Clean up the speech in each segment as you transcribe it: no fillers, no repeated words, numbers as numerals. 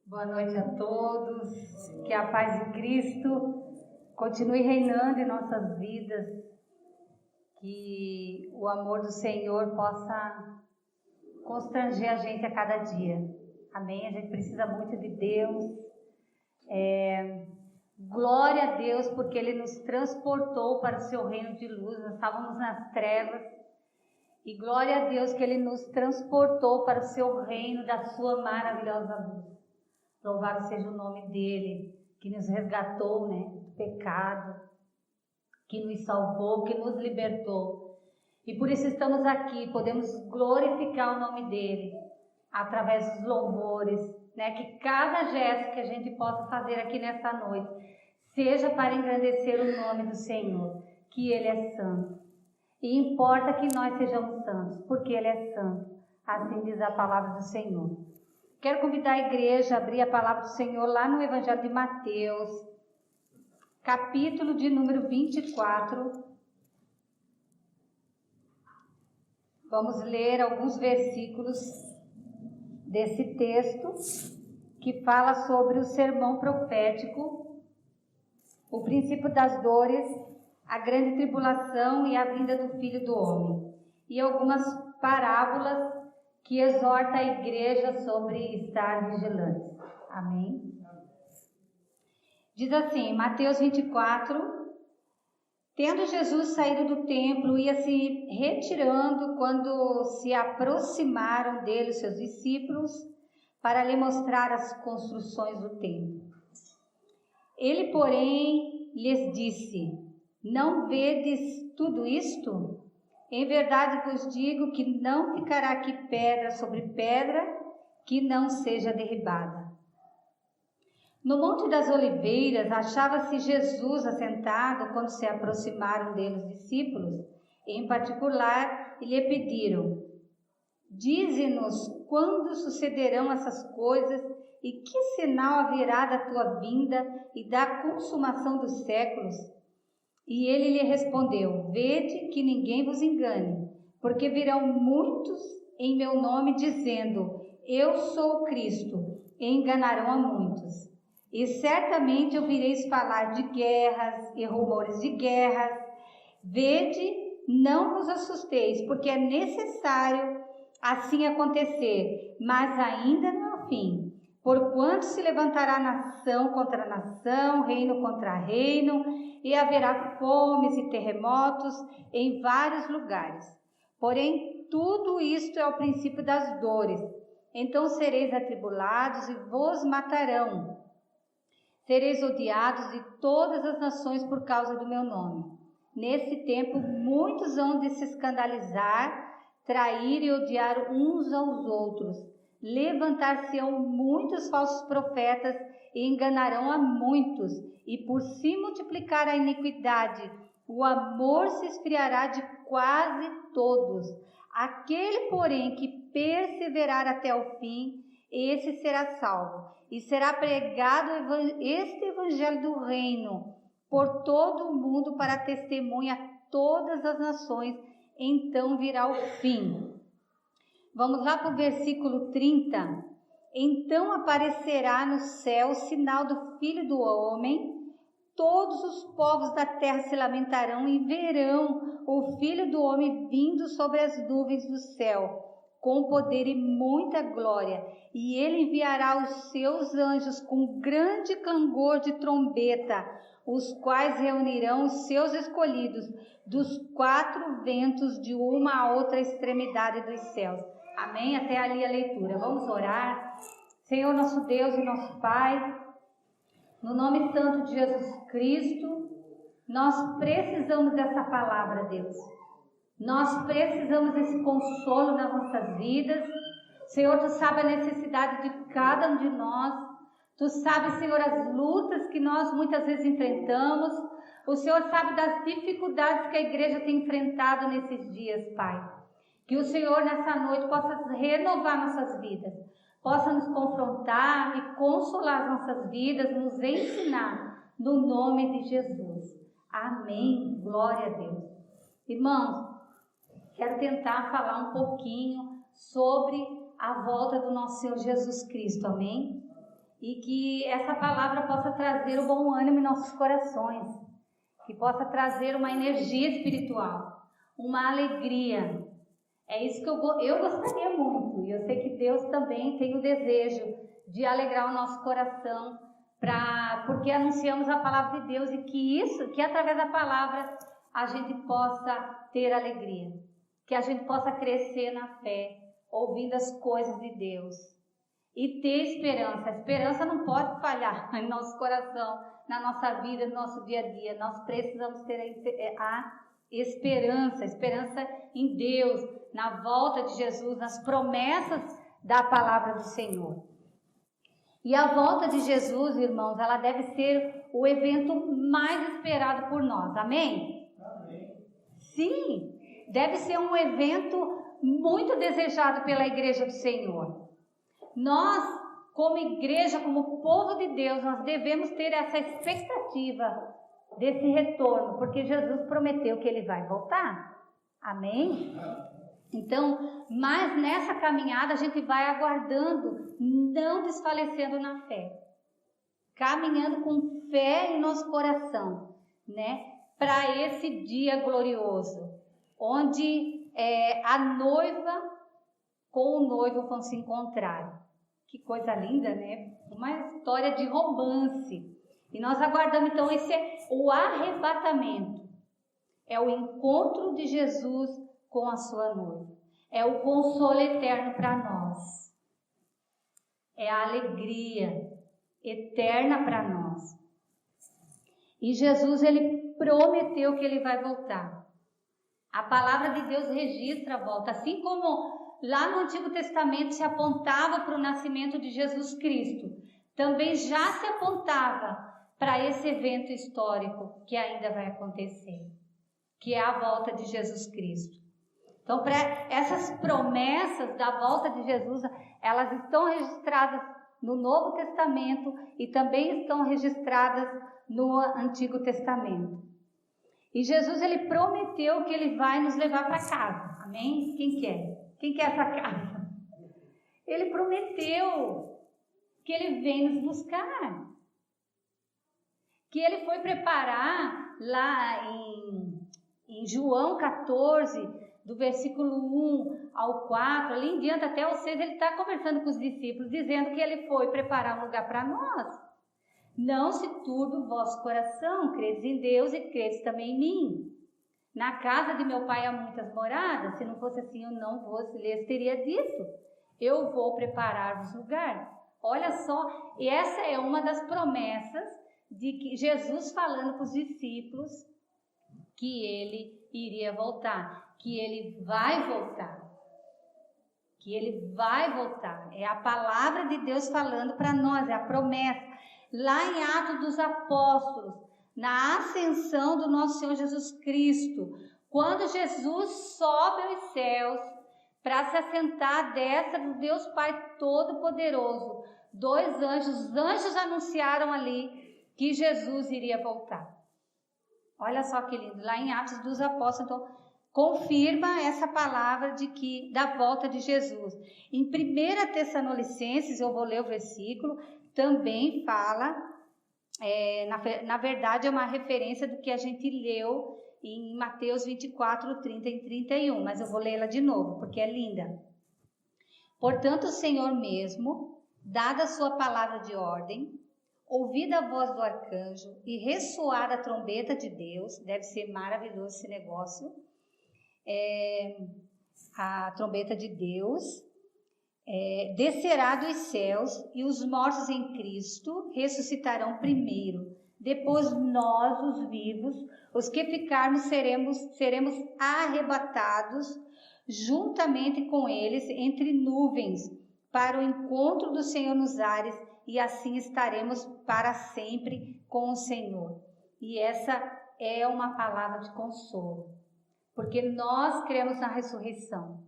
Boa noite a todos, que a paz de Cristo continue reinando em nossas vidas, que o amor do Senhor possa constranger a gente a cada dia, amém? A gente precisa muito de Deus, glória a Deus, porque Ele nos transportou para o seu reino de luz. Nós estávamos nas trevas, e glória a Deus que Ele nos transportou para o seu reino da sua maravilhosa luz. Louvado seja o nome dEle, que nos resgatou, do pecado, que nos salvou, que nos libertou. E por isso estamos aqui, podemos glorificar o nome dEle, através dos louvores, que cada gesto que a gente possa fazer aqui nessa noite, seja para engrandecer o nome do Senhor, que Ele é santo. E importa que nós sejamos santos, porque Ele é santo, assim diz a palavra do Senhor. Quero convidar a igreja a abrir a palavra do Senhor lá no Evangelho de Mateus, capítulo de número 24. Vamos ler alguns versículos desse texto que fala sobre o sermão profético, o princípio das dores, a grande tribulação e a vinda do Filho do Homem, e algumas parábolas que exorta a igreja sobre estar vigilante. Amém? Diz assim, Mateus 24, tendo Jesus saído do templo, ia se retirando quando se aproximaram dele os seus discípulos para lhe mostrar as construções do templo. Ele, porém, lhes disse, não vedes tudo isto? Em verdade vos digo que não ficará aqui pedra sobre pedra que não seja derribada. No Monte das Oliveiras achava-se Jesus assentado quando se aproximaram dele os discípulos, em particular, e lhe pediram, dize-nos quando sucederão essas coisas e que sinal haverá da tua vinda e da consumação dos séculos? E ele lhe respondeu, vede que ninguém vos engane, porque virão muitos em meu nome dizendo, eu sou o Cristo, e enganarão a muitos. E certamente ouvireis falar de guerras e rumores de guerras. Vede, não vos assusteis, porque é necessário assim acontecer, mas ainda não é o fim. Porquanto se levantará nação contra nação, reino contra reino, e haverá fomes e terremotos em vários lugares. Porém, tudo isto é o princípio das dores. Então sereis atribulados e vos matarão. Sereis odiados de todas as nações por causa do meu nome. Nesse tempo, muitos hão de se escandalizar, trair e odiar uns aos outros. Levantar-se-ão muitos falsos profetas e enganarão a muitos, e por se multiplicar a iniquidade, o amor se esfriará de quase todos. Aquele, porém, que perseverar até o fim, esse será salvo, e será pregado este evangelho do reino por todo o mundo para testemunha a todas as nações, então virá o fim. Vamos lá para o versículo 30. Então aparecerá no céu o sinal do Filho do Homem, todos os povos da terra se lamentarão e verão o Filho do Homem vindo sobre as nuvens do céu, com poder e muita glória, e ele enviará os seus anjos com grande clangor de trombeta, os quais reunirão os seus escolhidos dos quatro ventos de uma a outra extremidade dos céus. Amém? Até ali a leitura. Vamos orar. Senhor nosso Deus e nosso Pai, no nome santo de Jesus Cristo, nós precisamos dessa palavra, Deus. Nós precisamos desse consolo nas nossas vidas. Senhor, Tu sabes a necessidade de cada um de nós. Tu sabes, Senhor, as lutas que nós muitas vezes enfrentamos. O Senhor sabe das dificuldades que a igreja tem enfrentado nesses dias, Pai. Que o Senhor nessa noite possa renovar nossas vidas, possa nos confrontar e consolar as nossas vidas, nos ensinar no nome de Jesus. Amém. Glória a Deus. Irmãos, quero tentar falar um pouquinho sobre a volta do nosso Senhor Jesus Cristo, amém? e que essa palavra possa trazer o bom ânimo em nossos corações, que possa trazer uma energia espiritual, uma alegria. É isso que eu gostaria muito, e eu sei que Deus também tem o desejo de alegrar o nosso coração, porque anunciamos a palavra de Deus, e que através da palavra a gente possa ter alegria, que a gente possa crescer na fé, ouvindo as coisas de Deus e ter esperança. A esperança não pode falhar em nosso coração, na nossa vida, no nosso dia a dia. Nós precisamos ter a esperança em Deus, na volta de Jesus, nas promessas da palavra do Senhor. E a volta de Jesus, irmãos, ela deve ser o evento mais esperado por nós, amém? Amém. Sim, deve ser um evento muito desejado pela igreja do Senhor. Nós, como igreja, como povo de Deus, nós devemos ter essa expectativa desse retorno, porque Jesus prometeu que ele vai voltar, amém? Então, mas nessa caminhada a gente vai aguardando, não desfalecendo na fé, caminhando com fé em nosso coração, né? Para esse dia glorioso, onde a noiva com o noivo vão se encontrar. Que coisa linda, né? Uma história de romance. E nós aguardamos, então, esse é o arrebatamento. É o encontro de Jesus com a sua noiva. É o consolo eterno para nós. É a alegria eterna para nós. E Jesus, ele prometeu que ele vai voltar. A palavra de Deus registra a volta. Assim como lá no Antigo Testamento se apontava para o nascimento de Jesus Cristo, também já se apontava para esse evento histórico que ainda vai acontecer, que é a volta de Jesus Cristo. Então, para essas promessas da volta de Jesus, elas estão registradas no Novo Testamento e também estão registradas no Antigo Testamento. E Jesus, ele prometeu que ele vai nos levar para casa, amém? Quem quer? Quem quer essa casa? Ele prometeu que ele vem nos buscar, que ele foi preparar lá em João 14, do versículo 1 ao 4, ali em diante até o 6, ele está conversando com os discípulos, dizendo que ele foi preparar um lugar para nós. Não se turbe o vosso coração, credes em Deus e credes também em mim. Na casa de meu pai há muitas moradas, se não fosse assim eu não lhes teria dito. Eu vou preparar-vos lugar. Olha só, e essa é uma das promessas de que Jesus falando com os discípulos que ele iria voltar, que ele vai voltar, que ele vai voltar. É a palavra de Deus falando para nós, é a promessa. Lá em Atos dos Apóstolos, na ascensão do nosso Senhor Jesus Cristo, quando Jesus sobe aos céus para se assentar à destra do Deus Pai Todo-Poderoso, os anjos anunciaram ali que Jesus iria voltar. Olha só que lindo, lá em Atos dos Apóstolos, então, confirma essa palavra da volta de Jesus. Em 1 Tessalonicenses, eu vou ler o versículo, também fala, na verdade é uma referência do que a gente leu em Mateus 24, 30 e 31, mas eu vou lê-la de novo, porque é linda. Portanto, o Senhor mesmo, dada a sua palavra de ordem, ouvida a voz do arcanjo e ressoada a trombeta de Deus, deve ser maravilhoso esse negócio, a trombeta de Deus, descerá dos céus e os mortos em Cristo ressuscitarão primeiro. Depois nós, os vivos, os que ficarmos, seremos arrebatados juntamente com eles entre nuvens para o encontro do Senhor nos ares, e assim estaremos para sempre com o Senhor. E essa é uma palavra de consolo, porque nós cremos na ressurreição.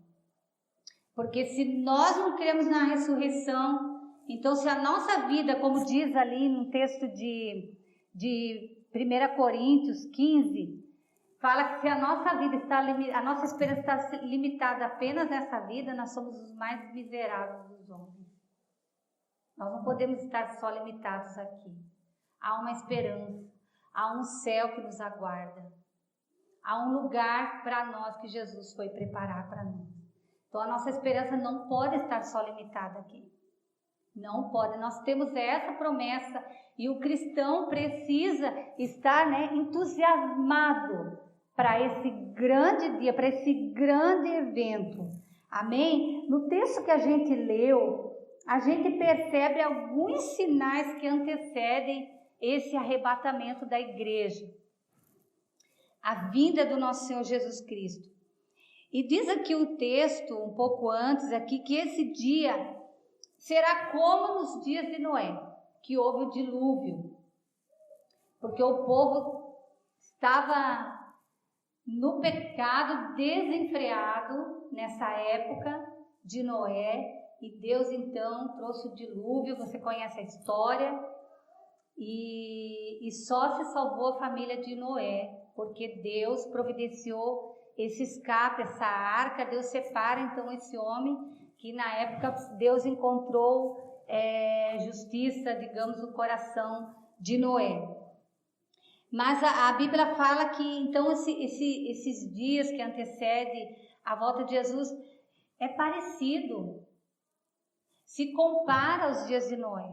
Porque se nós não cremos na ressurreição, então se a nossa vida, como diz ali no texto de 1 Coríntios 15, fala que se a nossa vida a nossa esperança está limitada apenas nessa vida, nós somos os mais miseráveis dos homens. Nós não podemos estar só limitados aqui. Há uma esperança, há um céu que nos aguarda, há um lugar para nós que Jesus foi preparar para nós. Então a nossa esperança não pode estar só limitada aqui. Não pode. Nós temos essa promessa e o cristão precisa estar, entusiasmado para esse grande dia, para esse grande evento. Amém? No texto que a gente leu, a gente percebe alguns sinais que antecedem esse arrebatamento da igreja, a vinda do nosso Senhor Jesus Cristo. E diz aqui o texto, um pouco antes aqui, que esse dia será como nos dias de Noé, que houve o dilúvio, porque o povo estava no pecado desenfreado nessa época de Noé, e Deus então trouxe o dilúvio. Você conhece a história, e só se salvou a família de Noé, porque Deus providenciou esse escape, essa arca. Deus separa então esse homem, que na época Deus encontrou justiça, digamos, no coração de Noé. Mas a Bíblia fala que então esses dias que antecedem a volta de Jesus é parecido, se compara aos dias de Noé,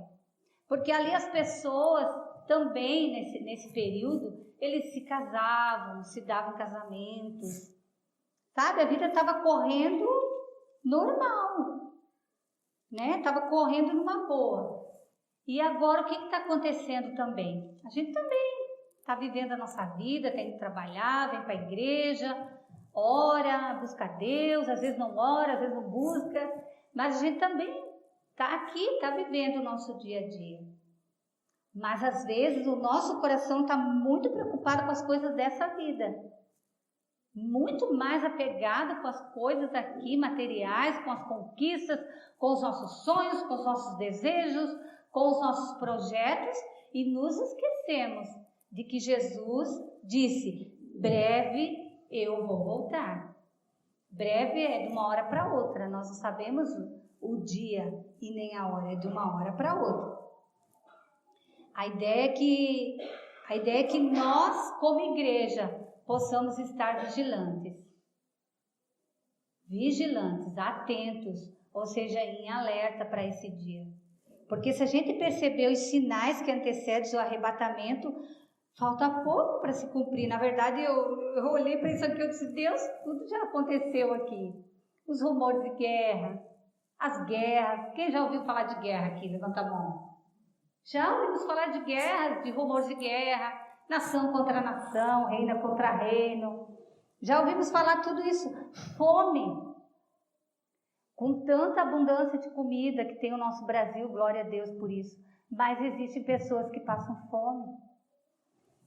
porque ali as pessoas também nesse período, eles se casavam, se davam casamentos, sabe? A vida estava correndo normal, estava correndo numa boa. E agora o que está acontecendo também? A gente também está vivendo a nossa vida, tem que trabalhar, vem para a igreja, ora, busca a Deus, às vezes não ora, às vezes não busca, mas a gente também está aqui, está vivendo o nosso dia a dia. Mas às vezes o nosso coração está muito preocupado com as coisas dessa vida, muito mais apegado com as coisas aqui materiais, com as conquistas, com os nossos sonhos, com os nossos desejos, com os nossos projetos, e nos esquecemos de que Jesus disse: breve eu vou voltar. Breve é de uma hora para outra, nós não sabemos o dia e nem a hora, é de uma hora para outra. A ideia é que nós, como igreja, possamos estar vigilantes, atentos, ou seja, em alerta para esse dia. Porque se a gente perceber os sinais que antecedem o arrebatamento, falta pouco para se cumprir. Na verdade, eu olhei para isso aqui e disse: Deus, tudo já aconteceu aqui. Os rumores de guerra, as guerras. Quem já ouviu falar de guerra aqui? Levanta a mão. Já ouvimos falar de guerras, de rumores de guerra, nação contra nação, reino contra reino. Já ouvimos falar tudo isso. Fome. Com tanta abundância de comida que tem o nosso Brasil, glória a Deus por isso. Mas existem pessoas que passam fome.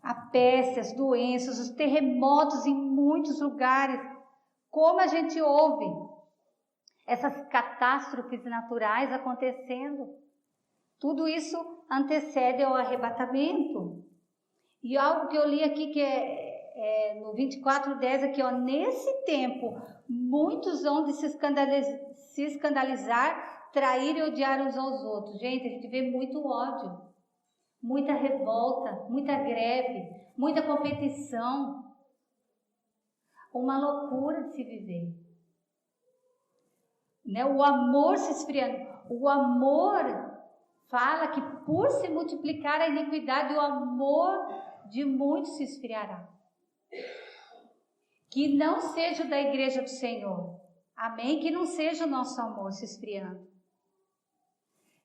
A peste, as doenças, os terremotos em muitos lugares. Como a gente ouve essas catástrofes naturais acontecendo. Tudo isso antecede ao arrebatamento. E algo que eu li aqui que é no 24:10 aqui, nesse tempo, muitos vão de se escandalizar, trair e odiar uns aos outros. Gente, a gente vê muito ódio, muita revolta, muita greve, muita competição. Uma loucura de se viver. O amor se esfriando. O amor fala que por se multiplicar a iniquidade, o amor de muitos se esfriará. Que não seja da igreja do Senhor. Amém? Que não seja o nosso amor se esfriando.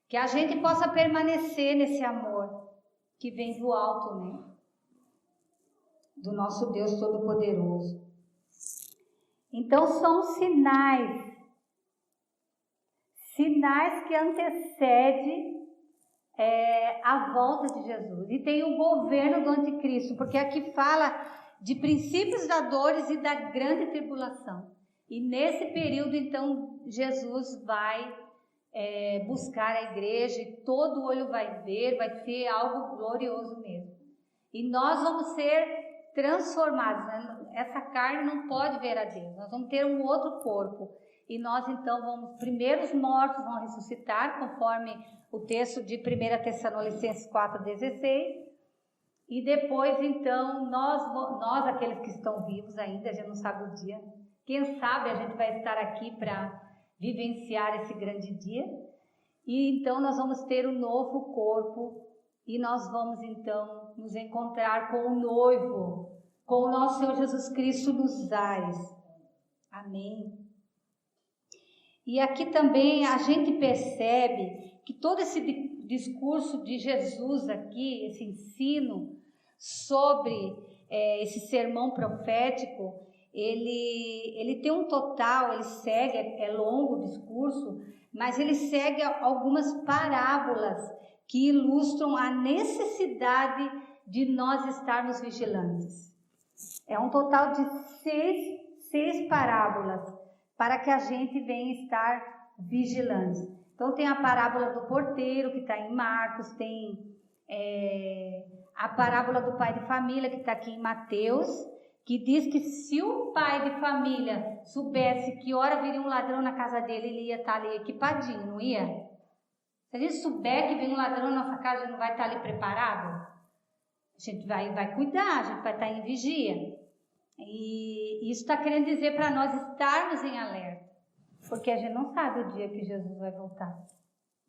Que a gente possa permanecer nesse amor que vem do alto, do nosso Deus Todo-Poderoso. Então são sinais que antecedem a volta de Jesus. E tem o governo do anticristo, porque aqui fala de princípios da dores e da grande tribulação. E nesse período, então, Jesus vai buscar a igreja e todo olho vai ver, vai ser algo glorioso mesmo. E nós vamos ser transformados. Essa carne não pode ver a Deus, nós vamos ter um outro corpo. e nós então primeiro os mortos vão ressuscitar, conforme o texto de 1 Tessalonicenses 4,16, e depois então nós aqueles que estão vivos ainda, a gente não sabe o dia, quem sabe a gente vai estar aqui para vivenciar esse grande dia, e então nós vamos ter um novo corpo, e nós vamos então nos encontrar com o noivo, com o nosso Senhor Jesus Cristo nos ares. Amém. E aqui também a gente percebe que todo esse discurso de Jesus aqui, esse ensino sobre esse sermão profético, ele tem um total, ele segue, é longo o discurso, mas ele segue algumas parábolas que ilustram a necessidade de nós estarmos vigilantes. É um total de seis parábolas para que a gente venha estar vigilante. Então tem a parábola do porteiro, que está em Marcos, tem a parábola do pai de família, que está aqui em Mateus, que diz que se o pai de família soubesse que hora viria um ladrão na casa dele, ele ia estar ali equipadinho, não ia? Se a gente souber que vem um ladrão na nossa casa, a gente não vai estar ali preparado? A gente vai cuidar, a gente vai estar em vigia. E isso está querendo dizer para nós estarmos em alerta, porque a gente não sabe o dia que Jesus vai voltar.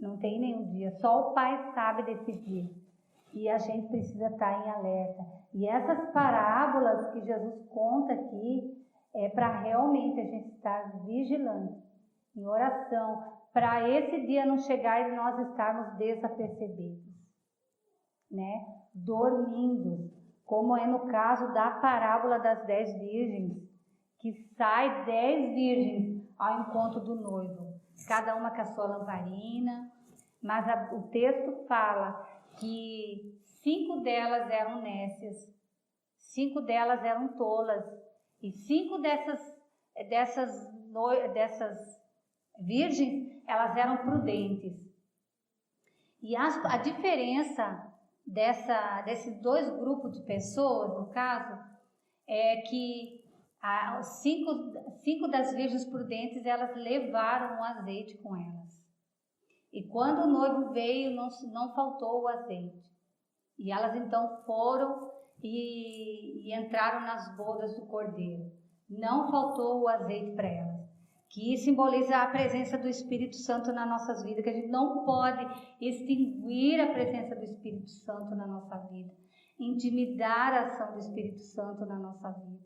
Não tem nenhum dia, só o Pai sabe desse dia. E a gente precisa estar em alerta. E essas parábolas que Jesus conta aqui é para realmente a gente estar vigilante, em oração, para esse dia não chegar e nós estarmos desapercebidos, né? Dormindo, como é no caso da parábola das 10 virgens, que sai 10 virgens ao encontro do noivo, cada uma com a sua lamparina, mas o texto fala que 5 delas eram nécias, 5 delas eram tolas, e 5 dessas virgens, elas eram prudentes. E a diferença desses 2 grupos de pessoas, no caso, é que 5 das virgens prudentes, elas levaram o azeite com elas. E quando o noivo veio, não faltou o azeite. E elas então foram e entraram nas bodas do Cordeiro. Não faltou o azeite para elas. Que simboliza a presença do Espírito Santo nas nossas vidas, que a gente não pode extinguir a presença do Espírito Santo na nossa vida, intimidar a ação do Espírito Santo na nossa vida.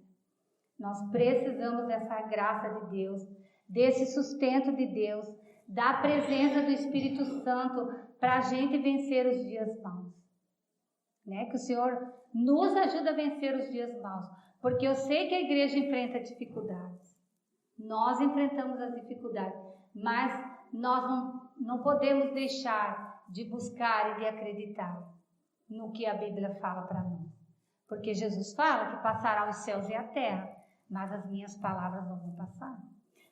Nós precisamos dessa graça de Deus, desse sustento de Deus, da presença do Espírito Santo para a gente vencer os dias maus. Né? Que o Senhor nos ajude a vencer os dias maus, porque eu sei que a igreja enfrenta dificuldades. Nós enfrentamos as dificuldades, mas nós não podemos deixar de buscar e de acreditar no que a Bíblia fala para nós. Porque Jesus fala que passará os céus e a terra, mas as minhas palavras não vão passar.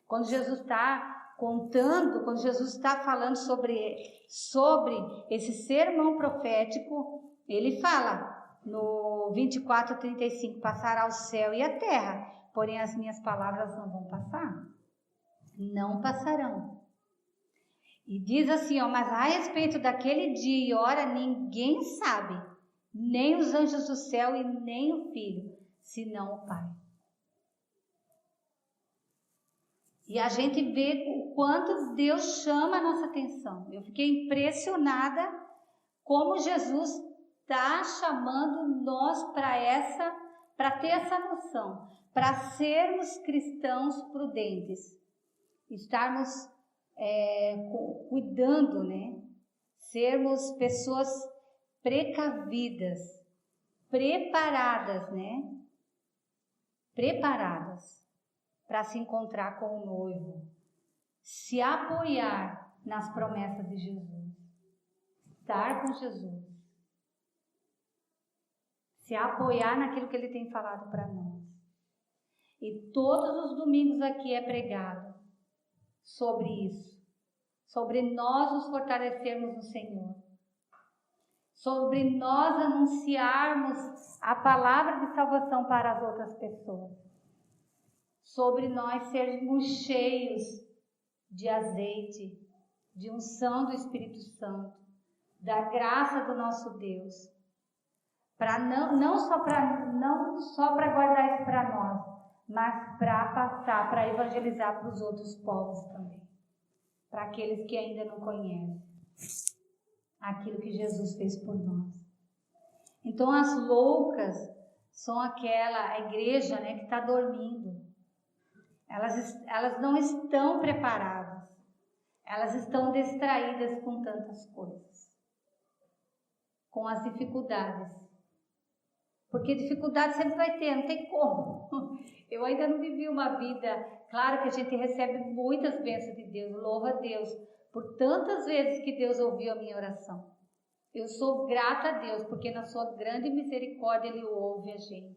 Quando Jesus está contando, quando Jesus está falando sobre esse sermão profético, ele fala no 24:35, passará o céu e a terra, porém as minhas palavras não vão passar, não passarão. E diz assim, mas a respeito daquele dia e hora ninguém sabe, nem os anjos do céu e nem o Filho, senão o Pai. E a gente vê o quanto Deus chama a nossa atenção. Eu fiquei impressionada como Jesus está chamando nós para ter essa noção, para sermos cristãos prudentes, estarmos cuidando, né? Sermos pessoas precavidas, preparadas, né? Preparadas para se encontrar com o noivo, se apoiar nas promessas de Jesus, estar com Jesus, se apoiar naquilo que Ele tem falado para nós. E todos os domingos aqui é pregado sobre isso, sobre nós nos fortalecermos no Senhor, sobre nós anunciarmos a palavra de salvação para as outras pessoas, sobre nós sermos cheios de azeite, de unção do Espírito Santo, da graça do nosso Deus, para não só para guardar isso para nós, mas para passar, para evangelizar para os outros povos também, para aqueles que ainda não conhecem aquilo que Jesus fez por nós. Então as loucas são aquela igreja, né, que está dormindo. Elas não estão preparadas, elas estão distraídas com tantas coisas, com as dificuldades. Porque dificuldade sempre vai ter, não tem como. Eu ainda não vivi uma vida, claro que a gente recebe muitas bênçãos de Deus, louva a Deus por tantas vezes que Deus ouviu a minha oração. Eu sou grata a Deus, porque na sua grande misericórdia Ele ouve a gente.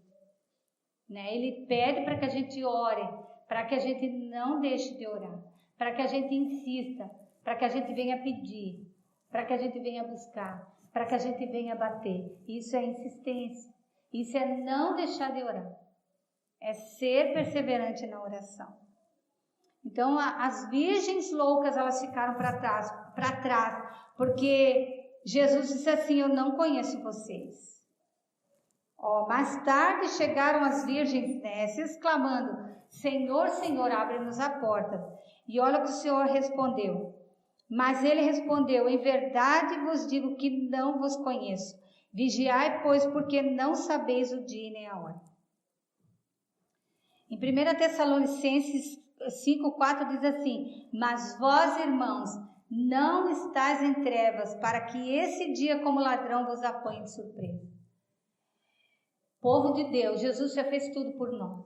Né? Ele pede para que a gente ore, para que a gente não deixe de orar, para que a gente insista, para que a gente venha pedir, para que a gente venha buscar, para que a gente venha bater. Isso é insistência, isso é não deixar de orar, é ser perseverante na oração. Então as virgens loucas, elas ficaram para trás, porque Jesus disse assim: eu não conheço vocês. Mais tarde chegaram as virgens nécias, clamando: Senhor, Senhor, abre-nos a porta. E olha o que o Senhor respondeu. Mas ele respondeu: em verdade vos digo que não vos conheço. Vigiai, pois, porque não sabeis o dia nem a hora. Em 1 Tessalonicenses 5,4 diz assim: mas vós, irmãos, não estáis em trevas, para que esse dia como ladrão vos apanhe de surpresa. Povo de Deus, Jesus já fez tudo por nós.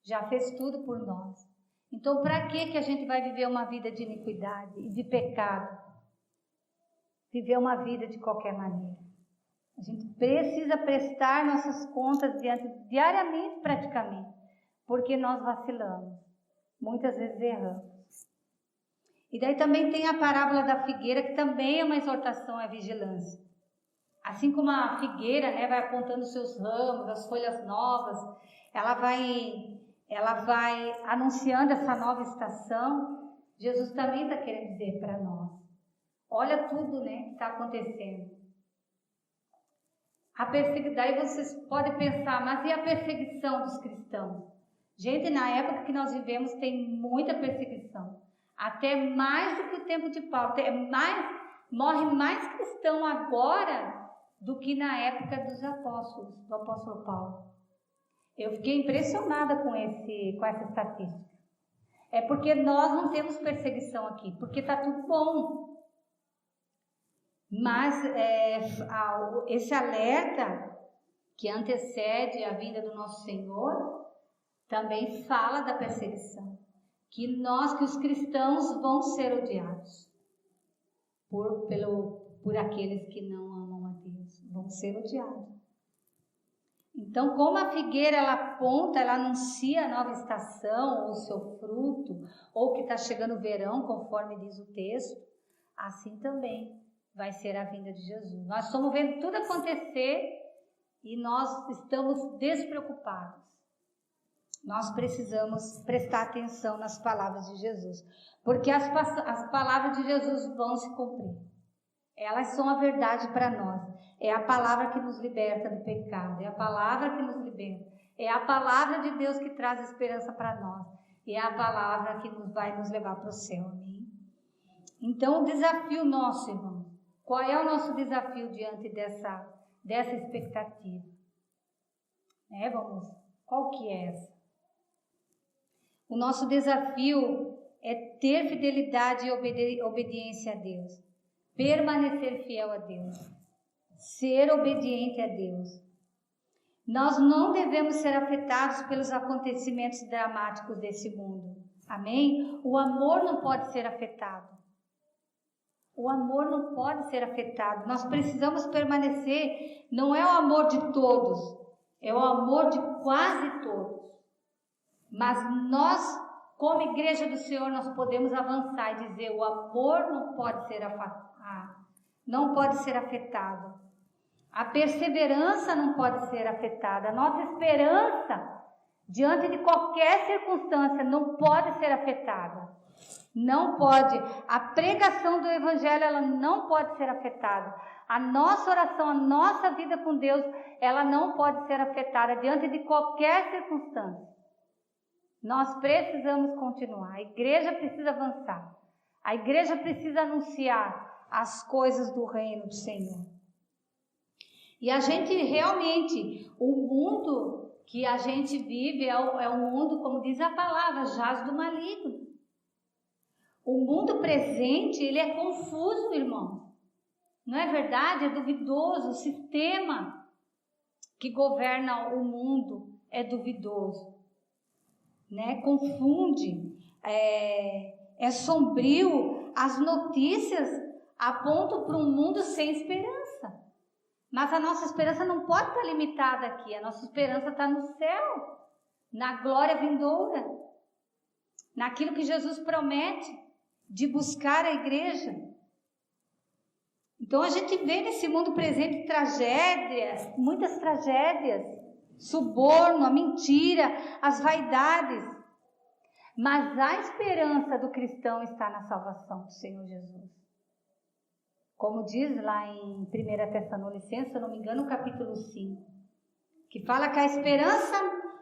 Já fez tudo por nós. Então, para que a gente vai viver uma vida de iniquidade e de pecado? Viver uma vida de qualquer maneira. A gente precisa prestar nossas contas diariamente, praticamente, porque nós vacilamos. Muitas vezes erramos. E daí também tem a parábola da figueira, que também é uma exortação à vigilância. Assim como a figueira, né, vai apontando seus ramos, as folhas novas, ela vai anunciando essa nova estação. Jesus também está querendo dizer para nós: olha tudo, né, que está acontecendo. Daí vocês podem pensar: mas e a perseguição dos cristãos? Gente, na época que nós vivemos tem muita perseguição. Até mais do que o tempo de Paulo. Morre mais cristão agora do que na época dos apóstolos, do apóstolo Paulo. Eu fiquei impressionada com essa estatística. É porque nós não temos perseguição aqui, porque está tudo bom. Mas esse alerta que antecede a vinda do nosso Senhor também fala da perseguição. Que os cristãos vão ser odiados por aqueles que não amam a Deus. Vão ser odiados. Então, como a figueira ela aponta, ela anuncia a nova estação, ou o seu fruto, ou que está chegando o verão, conforme diz o texto, assim também vai ser a vinda de Jesus. Nós estamos vendo tudo acontecer e nós estamos despreocupados. Nós precisamos prestar atenção nas palavras de Jesus, porque as palavras de Jesus vão se cumprir. Elas são a verdade para nós. É a palavra que nos liberta do pecado, é a palavra que nos liberta, é a palavra de Deus que traz esperança para nós, e é a palavra que vai nos levar para o céu. Amém? Então, o desafio nosso, irmão, qual é o nosso desafio diante dessa expectativa? Qual que é essa? O nosso desafio é ter fidelidade e obediência a Deus, permanecer fiel a Deus, ser obediente a Deus. Nós não devemos ser afetados pelos acontecimentos dramáticos desse mundo. Amém? O amor não pode ser afetado. O amor não pode ser afetado. Nós precisamos permanecer. Não é o amor de todos, é o amor de quase todos. Mas nós, como igreja do Senhor, nós podemos avançar e dizer: o amor não pode ser afetado. A perseverança não pode ser afetada. A nossa esperança, diante de qualquer circunstância, não pode ser afetada. Não pode, a pregação do Evangelho, ela não pode ser afetada. A nossa oração, a nossa vida com Deus, ela não pode ser afetada diante de qualquer circunstância. Nós precisamos continuar, a igreja precisa avançar. A igreja precisa anunciar as coisas do reino do Senhor. E a gente realmente, o mundo que a gente vive é um mundo, como diz a palavra, jaz do maligno. O mundo presente, ele é confuso, irmão. Não é verdade? É duvidoso. O sistema que governa o mundo é duvidoso, né? Confunde, é sombrio. As notícias apontam para um mundo sem esperança. Mas a nossa esperança não pode estar limitada aqui. A nossa esperança está no céu, na glória vindoura, naquilo que Jesus promete, de buscar a igreja. Então a gente vê nesse mundo presente tragédias, muitas tragédias, suborno, a mentira, as vaidades. Mas a esperança do cristão está na salvação do Senhor Jesus. Como diz lá em 1 Tessalonicenses, se eu não me engano, no capítulo 5, que fala que a esperança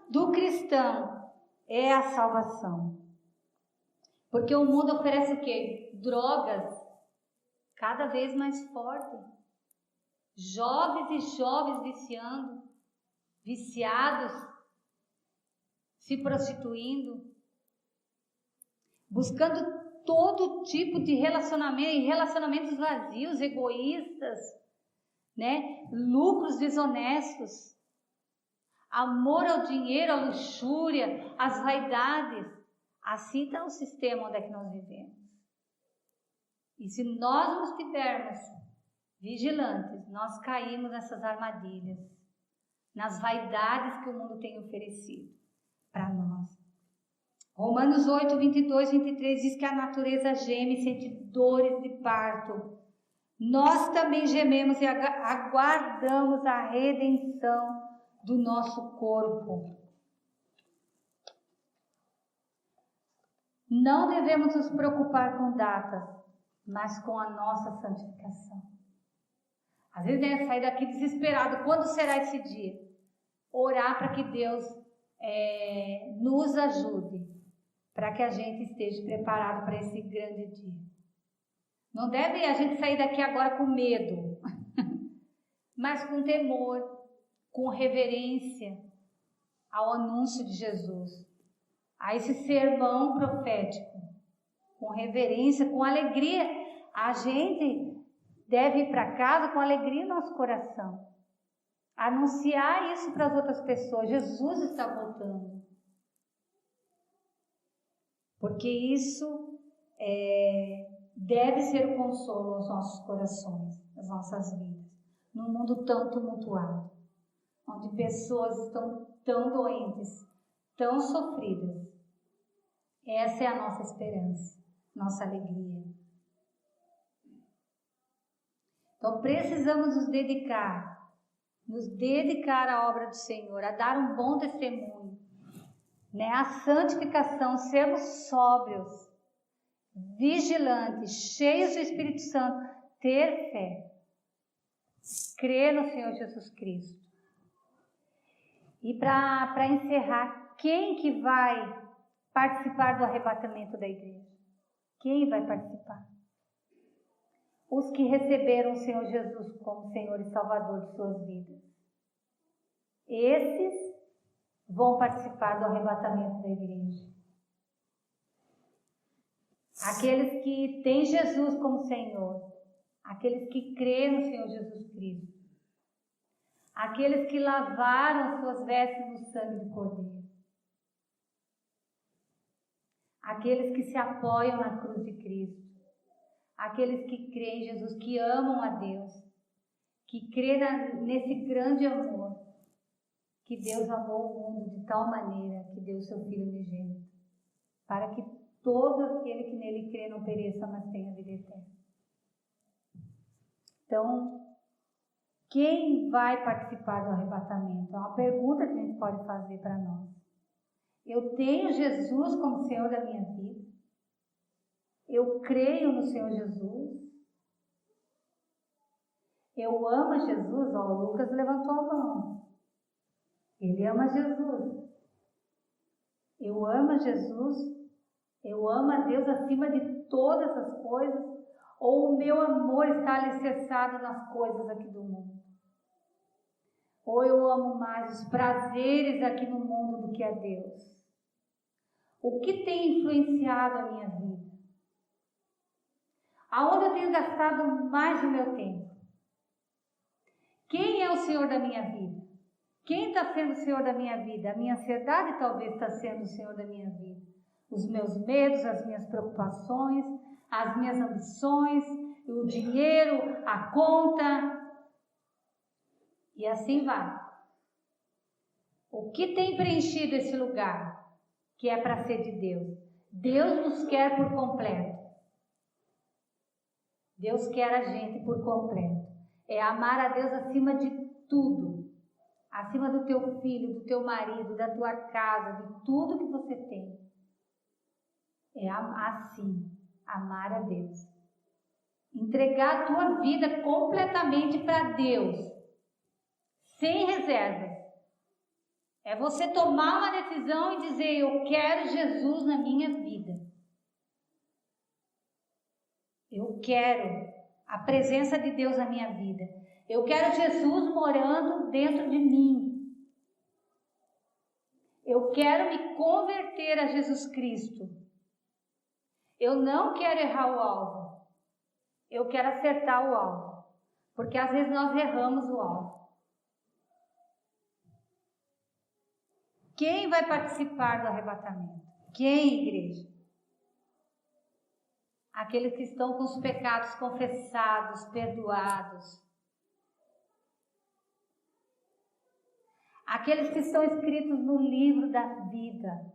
do cristão é a salvação. Porque o mundo oferece o quê? Drogas cada vez mais fortes. Jovens e jovens viciados, se prostituindo, buscando todo tipo de relacionamentos vazios, egoístas, né? Lucros desonestos, amor ao dinheiro, à luxúria, às vaidades. Assim está o sistema onde é que nós vivemos. E se nós não estivermos vigilantes, nós caímos nessas armadilhas, nas vaidades que o mundo tem oferecido para nós. Romanos 8, 22, 23 diz que a natureza geme e sente dores de parto. Nós também gememos e aguardamos a redenção do nosso corpo. Não devemos nos preocupar com datas, mas com a nossa santificação. Às vezes é sair daqui desesperado. Quando será esse dia? Orar para que Deus nos ajude, para que a gente esteja preparado para esse grande dia. Não deve a gente sair daqui agora com medo, mas com temor, com reverência ao anúncio de Jesus, a esse sermão profético, com reverência, com alegria. A gente deve ir para casa com alegria no nosso coração, anunciar isso para as outras pessoas. Jesus está voltando. Porque isso deve ser o consolo aos nossos corações, às nossas vidas, num mundo tão tumultuado, onde pessoas estão tão doentes, tão sofridas. Essa é a nossa esperança, nossa alegria. Então precisamos nos dedicar à obra do Senhor, a dar um bom testemunho, né? A santificação, sermos sóbrios, vigilantes, cheios do Espírito Santo, ter fé, crer no Senhor Jesus Cristo. E para encerrar, quem que vai participar do arrebatamento da igreja? Quem vai participar? Os que receberam o Senhor Jesus como Senhor e Salvador de suas vidas. Esses vão participar do arrebatamento da igreja. Aqueles que têm Jesus como Senhor, aqueles que creem no Senhor Jesus Cristo, aqueles que lavaram suas vestes no sangue do Cordeiro, aqueles que se apoiam na cruz de Cristo, aqueles que creem em Jesus, que amam a Deus, que creem nesse grande amor, que Deus amou o mundo de tal maneira que deu seu Filho unigênito, para que todo aquele que nele crê não pereça, mas tenha vida eterna. Então, quem vai participar do arrebatamento? É uma pergunta que a gente pode fazer para nós. Eu tenho Jesus como Senhor da minha vida? Eu creio no Senhor Jesus. Eu amo Jesus. Ó, o Lucas levantou a mão. Ele ama Jesus. Eu amo Jesus. Eu amo a Deus acima de todas as coisas. Ou o meu amor está alicerçado nas coisas aqui do mundo. Ou eu amo mais os prazeres aqui no mundo do que a Deus. O que tem influenciado a minha vida? Aonde eu tenho gastado mais o meu tempo? Quem é o Senhor da minha vida? Quem está sendo o Senhor da minha vida? A minha ansiedade talvez está sendo o Senhor da minha vida. Os meus medos, as minhas preocupações, as minhas ambições, o dinheiro, a conta. E assim vai. O que tem preenchido esse lugar que é para ser de Deus? Deus nos quer por completo. Deus quer a gente por completo. É amar a Deus acima de tudo. Acima do teu filho, do teu marido, da tua casa, de tudo que você tem. É assim, amar a Deus. Entregar a tua vida completamente para Deus. Sem reservas. É você tomar uma decisão e dizer, eu quero Jesus na minha vida. Eu quero a presença de Deus na minha vida. Eu quero Jesus morando dentro de mim. Eu quero me converter a Jesus Cristo. Eu não quero errar o alvo. Eu quero acertar o alvo. Porque às vezes nós erramos o alvo. Quem vai participar do arrebatamento? Quem, igreja? Aqueles que estão com os pecados confessados, perdoados. Aqueles que estão escritos no livro da vida.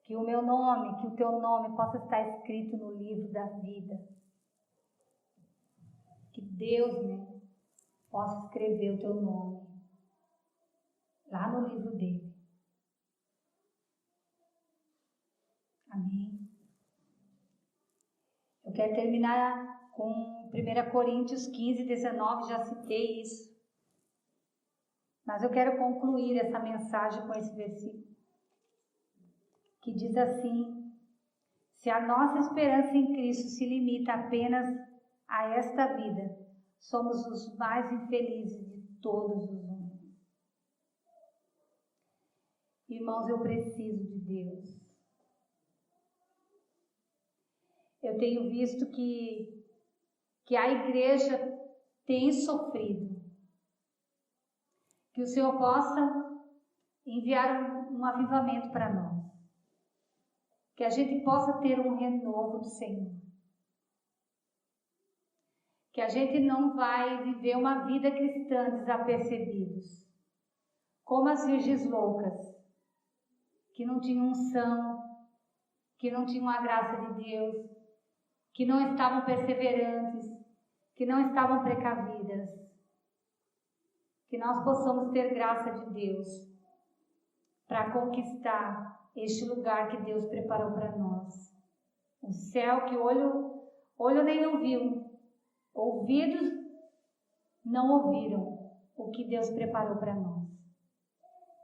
Que o meu nome, que o teu nome possa estar escrito no livro da vida. Que Deus, né, possa escrever o teu nome lá no livro dele. Amém. Eu quero terminar com 1 Coríntios 15, 19, já citei isso. Mas eu quero concluir essa mensagem com esse versículo. Que diz assim: se a nossa esperança em Cristo se limita apenas a esta vida, somos os mais infelizes de todos os homens. Irmãos, eu preciso de Deus. Eu tenho visto que a igreja tem sofrido. Que o Senhor possa enviar um avivamento para nós. Que a gente possa ter um renovo do Senhor. Que a gente não vai viver uma vida cristã desapercebidos. Como as virgens loucas, que não tinham unção, que não tinham a graça de Deus, que não estavam perseverantes, que não estavam precavidas. Que nós possamos ter graça de Deus para conquistar este lugar que Deus preparou para nós. O céu que olho nem ouviu, ouvidos não ouviram o que Deus preparou para nós.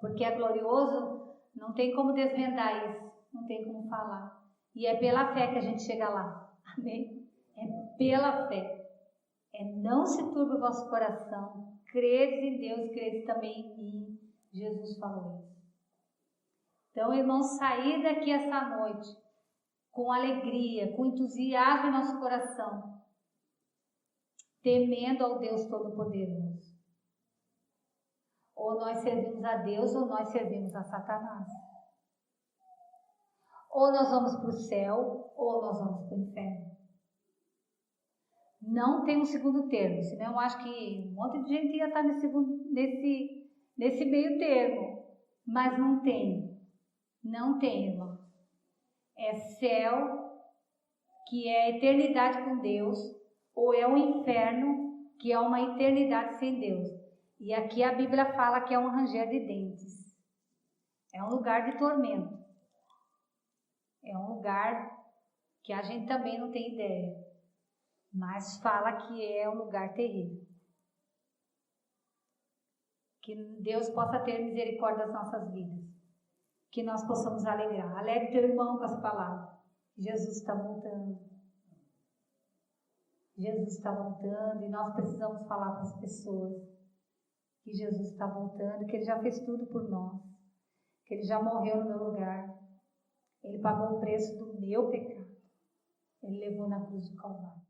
Porque é glorioso, não tem como desvendar isso, não tem como falar. E é pela fé que a gente chega lá. Amém? É pela fé. É não se turbe o vosso coração. Credes em Deus, credes também em mim. Jesus falou isso. Então, irmãos, sair daqui essa noite com alegria, com entusiasmo em nosso coração, temendo ao Deus Todo-Poderoso. Ou nós servimos a Deus ou nós servimos a Satanás. Ou nós vamos para o céu ou nós vamos para o inferno. Não tem um segundo termo, senão eu acho que um monte de gente ia estar nesse meio termo. Mas não tem. Não tem, irmão. É céu, que é a eternidade com Deus, ou é o inferno, que é uma eternidade sem Deus. E aqui a Bíblia fala que é um ranger de dentes. É um lugar de tormento. É um lugar que a gente também não tem ideia, mas fala que é um lugar terrível. Que Deus possa ter misericórdia das nossas vidas, que nós possamos alegrar. Alegre teu irmão com essa palavra. Jesus está voltando. Jesus está voltando e nós precisamos falar para as pessoas que Jesus está voltando, que Ele já fez tudo por nós, que Ele já morreu no meu lugar, Ele pagou o preço do meu pecado, Ele levou na cruz do Calvário.